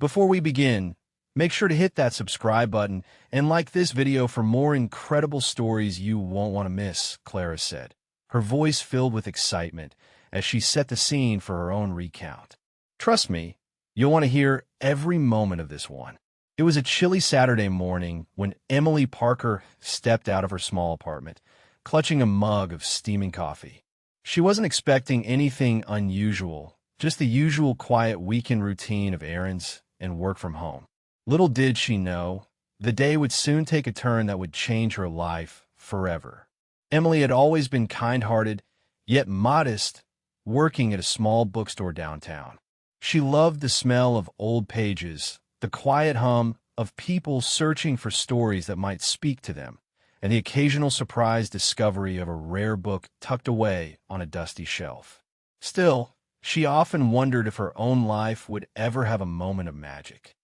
Before we begin, make sure to hit that subscribe button and like this video for more incredible stories you won't want to miss, Clara said, her voice filled with excitement as she set the scene for her own recount. Trust me, you'll want to hear every moment of this one. It was a chilly Saturday morning when Emily Parker stepped out of her small apartment, clutching a mug of steaming coffee. She wasn't expecting anything unusual, just the usual quiet weekend routine of errands and work from home. Little did she know, the day would soon take a turn that would change her life forever. Emily had always been kind-hearted, yet modest, working at a small bookstore downtown. She loved the smell of old pages, the quiet hum of people searching for stories that might speak to them, and the occasional surprise discovery of a rare book tucked away on a dusty shelf. Still, she often wondered if her own life would ever have a moment of magic.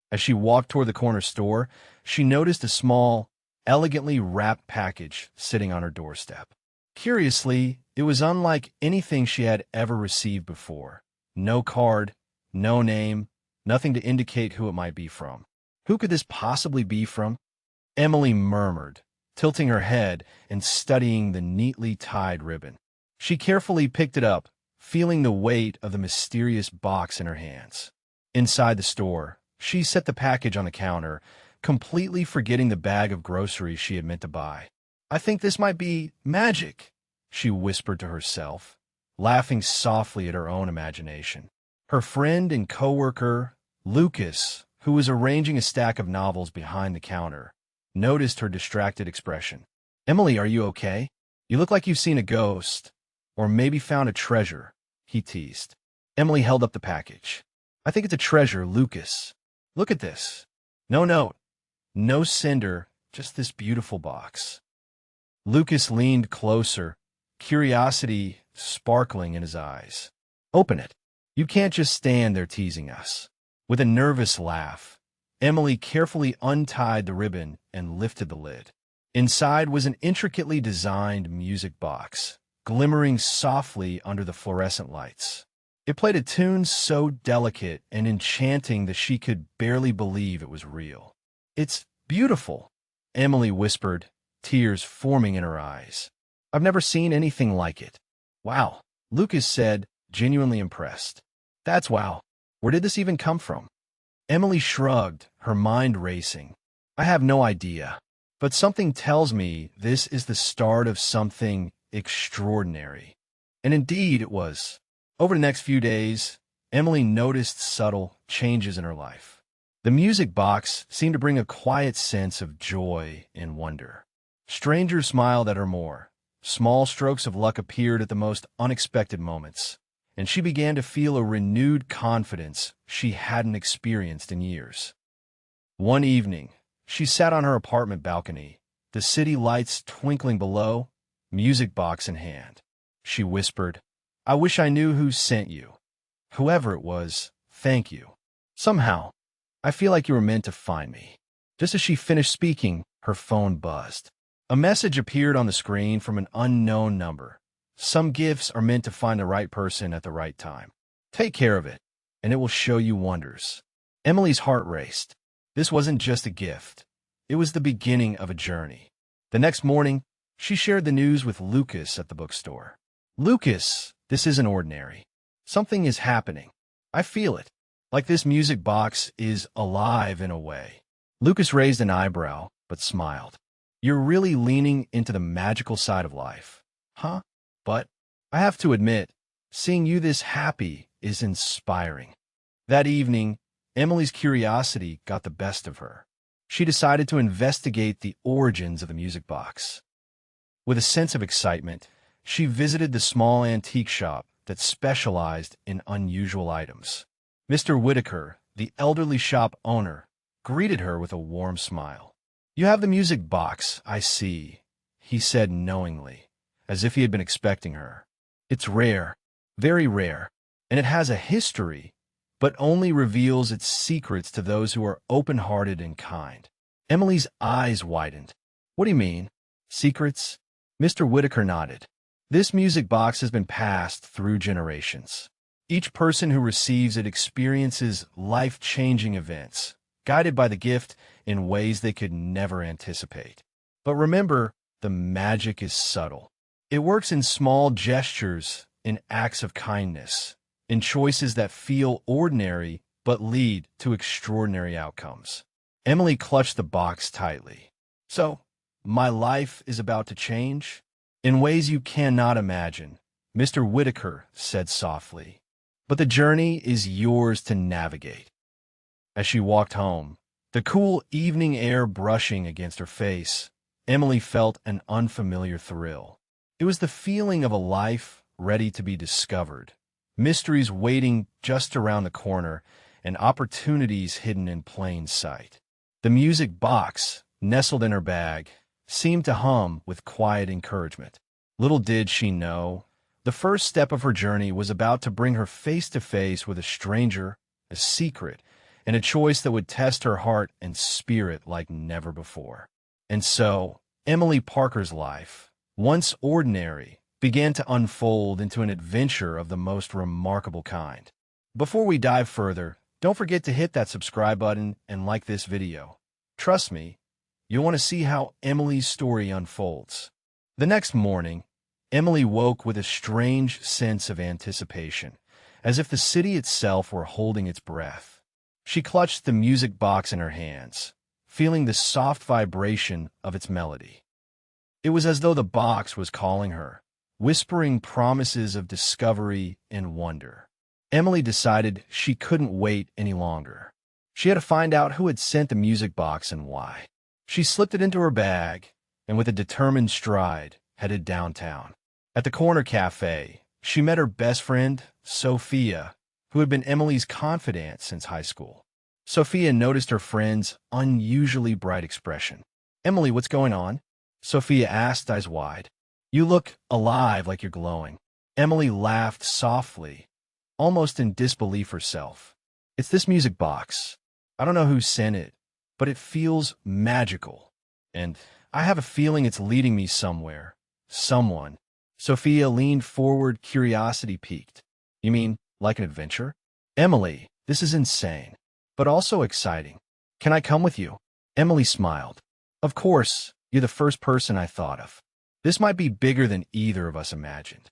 As she walked toward the corner store, she noticed a small, elegantly wrapped package sitting on her doorstep. Curiously, it was unlike anything she had ever received before. No card, no name, nothing to indicate who it might be from. Who could this possibly be from? Emily murmured, tilting her head and studying the neatly tied ribbon. She carefully picked it up, feeling the weight of the mysterious box in her hands. Inside the store, she set the package on the counter, completely forgetting the bag of groceries she had meant to buy. "I think this might be magic," she whispered to herself, laughing softly at her own imagination. Her friend and coworker, Lucas, who was arranging a stack of novels behind the counter, noticed her distracted expression. "Emily, are you okay? You look like you've seen a ghost, or maybe found a treasure," he teased. Emily held up the package. "I think it's a treasure, Lucas. Look at this. No note, no sender, just this beautiful box." Lucas leaned closer, curiosity sparkling in his eyes. "Open it. You can't just stand there teasing us." With a nervous laugh, Emily carefully untied the ribbon and lifted the lid. Inside was an intricately designed music box, glimmering softly under the fluorescent lights. It played a tune so delicate and enchanting that she could barely believe it was real. "It's beautiful," Emily whispered, tears forming in her eyes. "I've never seen anything like it." "Wow," Lucas said, genuinely impressed. "That's wow. Where did this even come from?" Emily shrugged, her mind racing. "I have no idea, but something tells me this is the start of something extraordinary." And indeed it was. Over the next few days, Emily noticed subtle changes in her life. The music box seemed to bring a quiet sense of joy and wonder. Strangers smiled at her more. Small strokes of luck appeared at the most unexpected moments, and she began to feel a renewed confidence she hadn't experienced in years. One evening, she sat on her apartment balcony, the city lights twinkling below, music box in hand. She whispered, "I wish I knew who sent you. Whoever it was, thank you. Somehow, I feel like you were meant to find me." Just as she finished speaking, her phone buzzed. A message appeared on the screen from an unknown number. "Some gifts are meant to find the right person at the right time. Take care of it, and it will show you wonders." Emily's heart raced. This wasn't just a gift. It was the beginning of a journey. The next morning, she shared the news with Lucas at the bookstore. "Lucas, this isn't ordinary. Something is happening. I feel it. Like this music box is alive in a way." Lucas raised an eyebrow, but smiled. "You're really leaning into the magical side of life." "Huh? But I have to admit, seeing you this happy is inspiring." That evening, Emily's curiosity got the best of her. She decided to investigate the origins of the music box. With a sense of excitement, she visited the small antique shop that specialized in unusual items. Mr. Whitaker, the elderly shop owner, greeted her with a warm smile. "You have the music box, I see," he said knowingly, as if he had been expecting her. "It's rare, very rare, and it has a history, but only reveals its secrets to those who are open-hearted and kind." Emily's eyes widened. "What do you mean? Secrets?" Mr. Whitaker nodded. "This music box has been passed through generations. Each person who receives it experiences life-changing events, guided by the gift in ways they could never anticipate. But remember, the magic is subtle. It works in small gestures, in acts of kindness, in choices that feel ordinary but lead to extraordinary outcomes. Emily clutched the box tightly. So, my life is about to change? In ways you cannot imagine, Mr. Whitaker said softly. But the journey is yours to navigate. As she walked home, the cool evening air brushing against her face, Emily felt an unfamiliar thrill. It was the feeling of a life ready to be discovered, mysteries waiting just around the corner, and opportunities hidden in plain sight. The music box, nestled in her bag, seemed to hum with quiet encouragement. Little did she know, the first step of her journey was about to bring her face to face with a stranger, a secret, and a choice that would test her heart and spirit like never before. And so, Emily Parker's life, once ordinary, began to unfold into an adventure of the most remarkable kind. Before we dive further, don't forget to hit that subscribe button and like this video. Trust me, you'll want to see how Emily's story unfolds. The next morning, Emily woke with a strange sense of anticipation, as if the city itself were holding its breath. She clutched the music box in her hands, feeling the soft vibration of its melody. It was as though the box was calling her, whispering promises of discovery and wonder. Emily decided she couldn't wait any longer. She had to find out who had sent the music box and why. She slipped it into her bag, and with a determined stride, headed downtown. At the corner cafe, she met her best friend, Sophia, who had been Emily's confidant since high school. Sophia noticed her friend's unusually bright expression. "Emily, what's going on?" Sophia asked, eyes wide. "You look alive, like you're glowing." Emily laughed softly, almost in disbelief herself. "It's this music box. I don't know who sent it, but it feels magical. And I have a feeling it's leading me somewhere. Someone." Sophia leaned forward, curiosity piqued. "You mean, like an adventure?" "Emily, this is insane, but also exciting. Can I come with you?" Emily smiled. "Of course, you're the first person I thought of. This might be bigger than either of us imagined."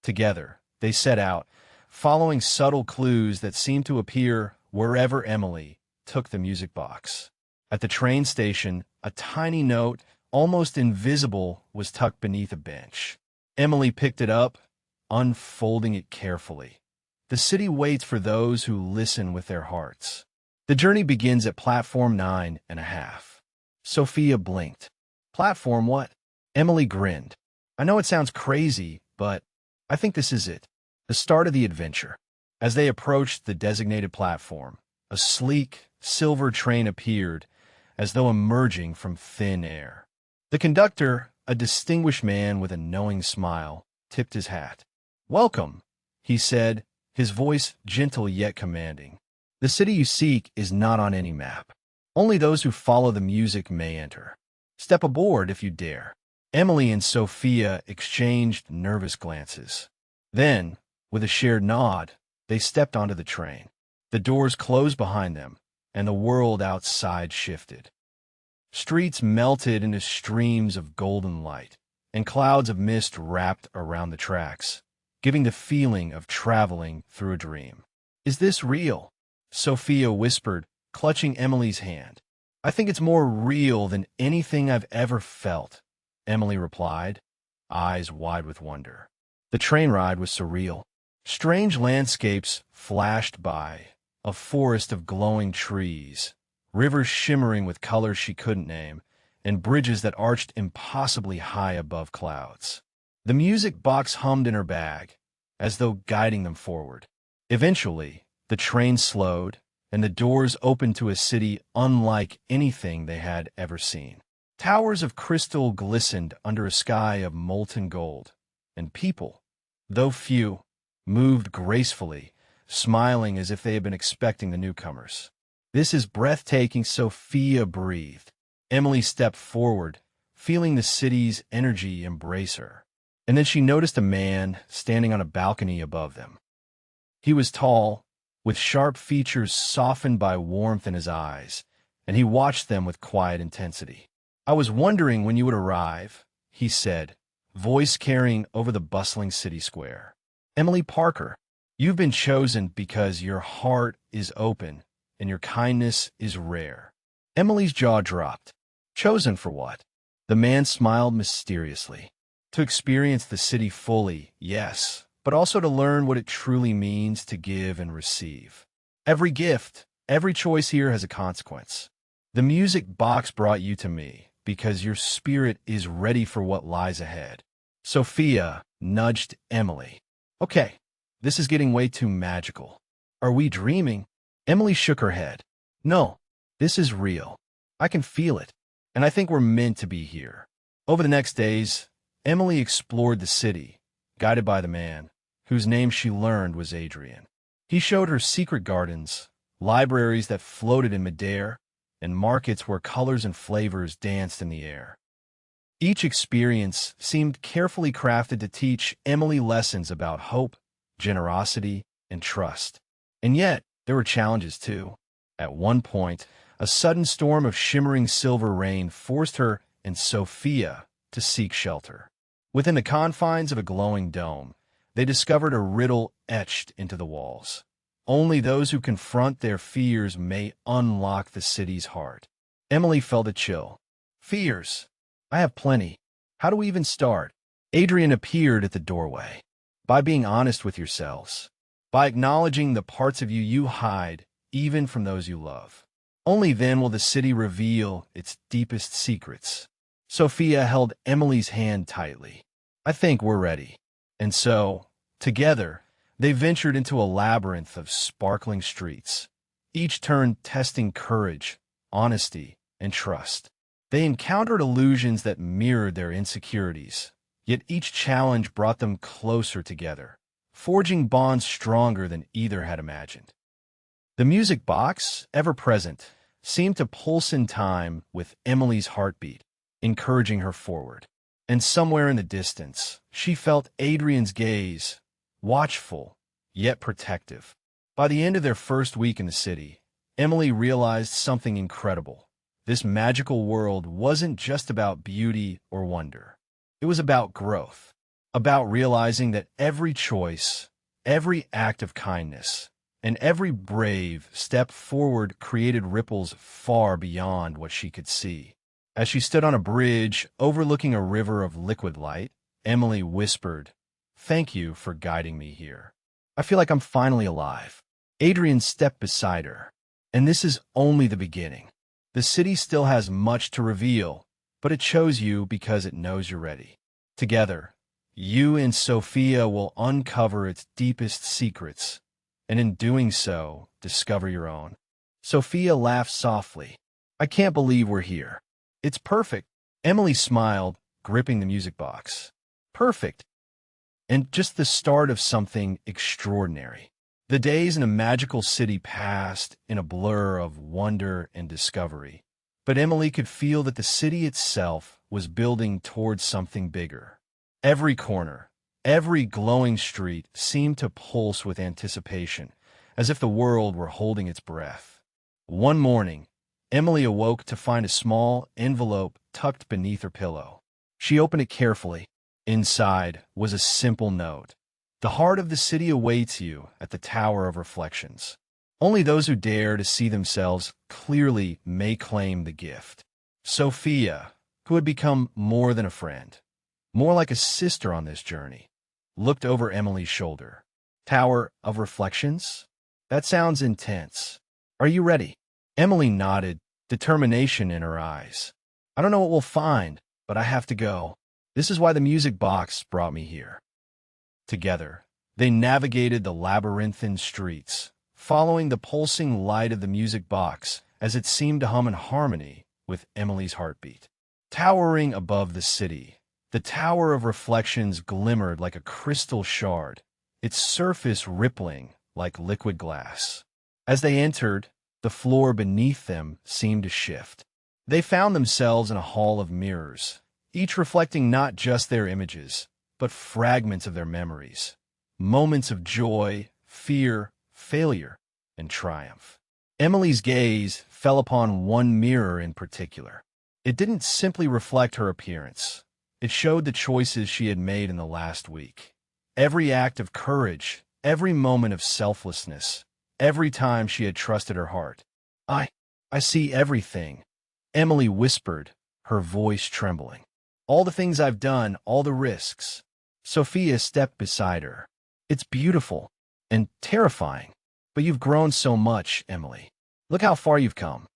Together, they set out, following subtle clues that seemed to appear wherever Emily took the music box. At the train station, a tiny note, almost invisible, was tucked beneath a bench. Emily picked it up, unfolding it carefully. The city waits for those who listen with their hearts. The journey begins at platform 9.5. Sophia blinked. "Platform what?" Emily grinned. "I know it sounds crazy, but I think this is it. The start of the adventure." As they approached the designated platform, a sleek, silver train appeared, as though emerging from thin air. The conductor, a distinguished man with a knowing smile, tipped his hat. "Welcome," he said, his voice gentle yet commanding. "The city you seek is not on any map. Only those who follow the music may enter. Step aboard if you dare." Emily and Sophia exchanged nervous glances. Then, with a shared nod, they stepped onto the train. The doors closed behind them, and the world outside shifted. Streets melted into streams of golden light, and clouds of mist wrapped around the tracks, giving the feeling of traveling through a dream. "Is this real?" Sophia whispered, clutching Emily's hand. "I think it's more real than anything I've ever felt," Emily replied, eyes wide with wonder. The train ride was surreal. Strange landscapes flashed by, a forest of glowing trees, rivers shimmering with colors she couldn't name, and bridges that arched impossibly high above clouds. The music box hummed in her bag, as though guiding them forward. Eventually, the train slowed, and the doors opened to a city unlike anything they had ever seen. Towers of crystal glistened under a sky of molten gold, and people, though few, moved gracefully, smiling as if they had been expecting the newcomers. "This is breathtaking," Sophia breathed. Emily stepped forward, feeling the city's energy embrace her. And then she noticed a man standing on a balcony above them. He was tall, with sharp features softened by warmth in his eyes, and he watched them with quiet intensity. "I was wondering when you would arrive," he said, voice carrying over the bustling city square. "Emily Parker, you've been chosen because your heart is open and your kindness is rare." Emily's jaw dropped. "Chosen for what?" The man smiled mysteriously. "To experience the city fully, yes, but also to learn what it truly means to give and receive. Every gift, every choice here has a consequence. The music box brought you to me because your spirit is ready for what lies ahead." Sophia nudged Emily. "Okay, this is getting way too magical. Are we dreaming?" Emily shook her head. "No, this is real. I can feel it, and I think we're meant to be here." Over the next days, Emily explored the city, guided by the man, whose name she learned was Adrian. He showed her secret gardens, libraries that floated in midair, and markets where colors and flavors danced in the air. Each experience seemed carefully crafted to teach Emily lessons about hope, generosity, and trust. And yet, there were challenges too. At one point, a sudden storm of shimmering silver rain forced her and Sophia to seek shelter. Within the confines of a glowing dome, they discovered a riddle etched into the walls. Only those who confront their fears may unlock the city's heart. Emily felt a chill. "Fears? I have plenty. How do we even start?" Adrian appeared at the doorway. "By being honest with yourselves. By acknowledging the parts of you you hide, even from those you love. Only then will the city reveal its deepest secrets." Sophia held Emily's hand tightly. "I think we're ready." And so, together, they ventured into a labyrinth of sparkling streets, each turn testing courage, honesty, and trust. They encountered illusions that mirrored their insecurities, yet each challenge brought them closer together, forging bonds stronger than either had imagined. The music box, ever present, seemed to pulse in time with Emily's heartbeat, encouraging her forward. And somewhere in the distance, she felt Adrian's gaze, watchful, yet protective. By the end of their first week in the city, Emily realized something incredible. This magical world wasn't just about beauty or wonder. It was about growth, about realizing that every choice, every act of kindness, and every brave step forward created ripples far beyond what she could see. As she stood on a bridge overlooking a river of liquid light, Emily whispered, "Thank you for guiding me here. I feel like I'm finally alive." Adrian stepped beside her. "And this is only the beginning. The city still has much to reveal, but it chose you because it knows you're ready. Together, you and Sophia will uncover its deepest secrets, and in doing so, discover your own." Sophia laughed softly. "I can't believe we're here. It's perfect." Emily smiled, gripping the music box. "Perfect. And just the start of something extraordinary." The days in a magical city passed in a blur of wonder and discovery, but Emily could feel that the city itself was building towards something bigger. Every corner, every glowing street seemed to pulse with anticipation, as if the world were holding its breath. One morning, Emily awoke to find a small envelope tucked beneath her pillow. She opened it carefully. Inside was a simple note. "The heart of the city awaits you at the Tower of Reflections. Only those who dare to see themselves clearly may claim the gift." Sophia, who had become more than a friend, more like a sister on this journey, looked over Emily's shoulder. "Tower of Reflections? That sounds intense. Are you ready?" Emily nodded, determination in her eyes. "I don't know what we'll find, but I have to go. This is why the music box brought me here." Together, they navigated the labyrinthine streets, following the pulsing light of the music box as it seemed to hum in harmony with Emily's heartbeat. Towering above the city, the Tower of Reflections glimmered like a crystal shard, its surface rippling like liquid glass. As they entered, the floor beneath them seemed to shift. They found themselves in a hall of mirrors, each reflecting not just their images, but fragments of their memories. Moments of joy, fear, failure, and triumph. Emily's gaze fell upon one mirror in particular. It didn't simply reflect her appearance. It showed the choices she had made in the last week. Every act of courage, every moment of selflessness, every time she had trusted her heart. I see everything, Emily whispered, her voice trembling. All the things I've done, all the risks. Sophia stepped beside her. It's beautiful and terrifying, but you've grown so much, Emily. Look how far you've come.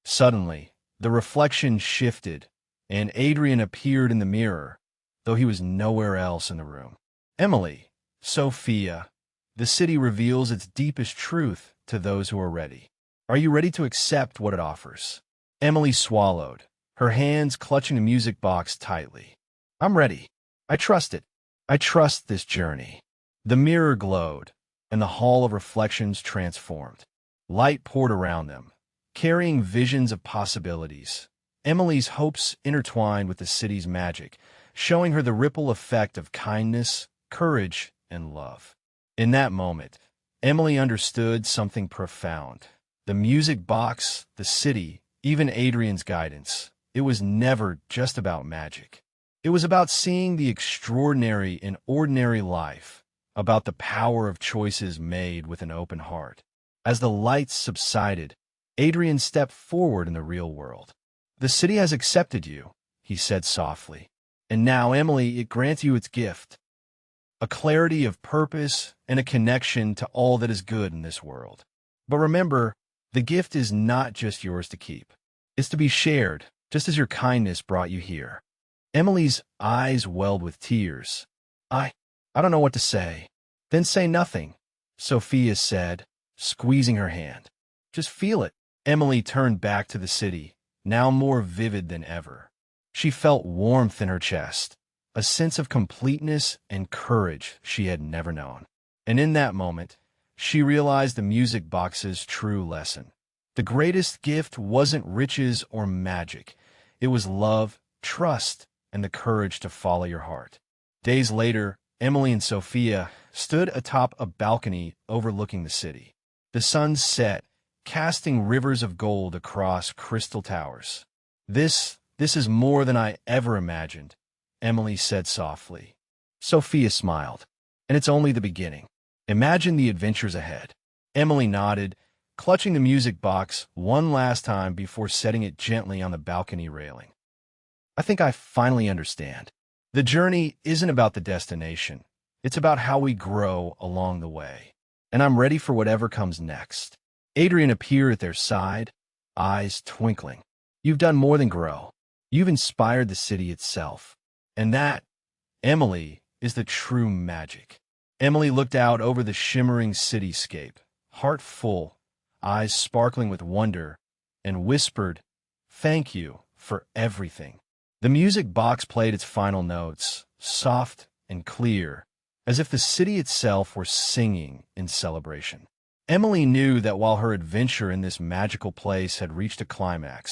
Suddenly, the reflection shifted, and Adrian appeared in the mirror, though he was nowhere else in the room. Emily, Sophia, the city reveals its deepest truth to those who are ready. Are you ready to accept what it offers? Emily swallowed, her hands clutching the music box tightly. I'm ready. I trust it. I trust this journey. The mirror glowed, and the hall of reflections transformed. Light poured around them, carrying visions of possibilities. Emily's hopes intertwined with the city's magic, showing her the ripple effect of kindness, courage, and love. In that moment, Emily understood something profound. The music box, the city, even Adrian's guidance. It was never just about magic. It was about seeing the extraordinary in ordinary life, about the power of choices made with an open heart. As the lights subsided, Adrian stepped forward in the real world. The city has accepted you, he said softly. And now, Emily, it grants you its gift. A clarity of purpose and a connection to all that is good in this world. But remember, the gift is not just yours to keep. It's to be shared, just as your kindness brought you here. Emily's eyes welled with tears. I don't know what to say. Then say nothing, Sophia said, squeezing her hand. Just feel it. Emily turned back to the city, now more vivid than ever. She felt warmth in her chest, a sense of completeness and courage she had never known. And in that moment, she realized the music box's true lesson. The greatest gift wasn't riches or magic. It was love, trust, and the courage to follow your heart. Days later, Emily and Sophia stood atop a balcony overlooking the city. The sun set, casting rivers of gold across crystal towers. This is more than I ever imagined, Emily said softly. Sophia smiled. And it's only the beginning. Imagine the adventures ahead. Emily nodded, clutching the music box one last time before setting it gently on the balcony railing. I think I finally understand. The journey isn't about the destination. It's about how we grow along the way. And I'm ready for whatever comes next. Adrian appeared at their side, eyes twinkling. You've done more than grow. You've inspired the city itself. And that, Emily, is the true magic. Emily looked out over the shimmering cityscape, heart full, eyes sparkling with wonder, and whispered, "Thank you for everything." The music box played its final notes, soft and clear, as if the city itself were singing in celebration. Emily knew that while her adventure in this magical place had reached a climax,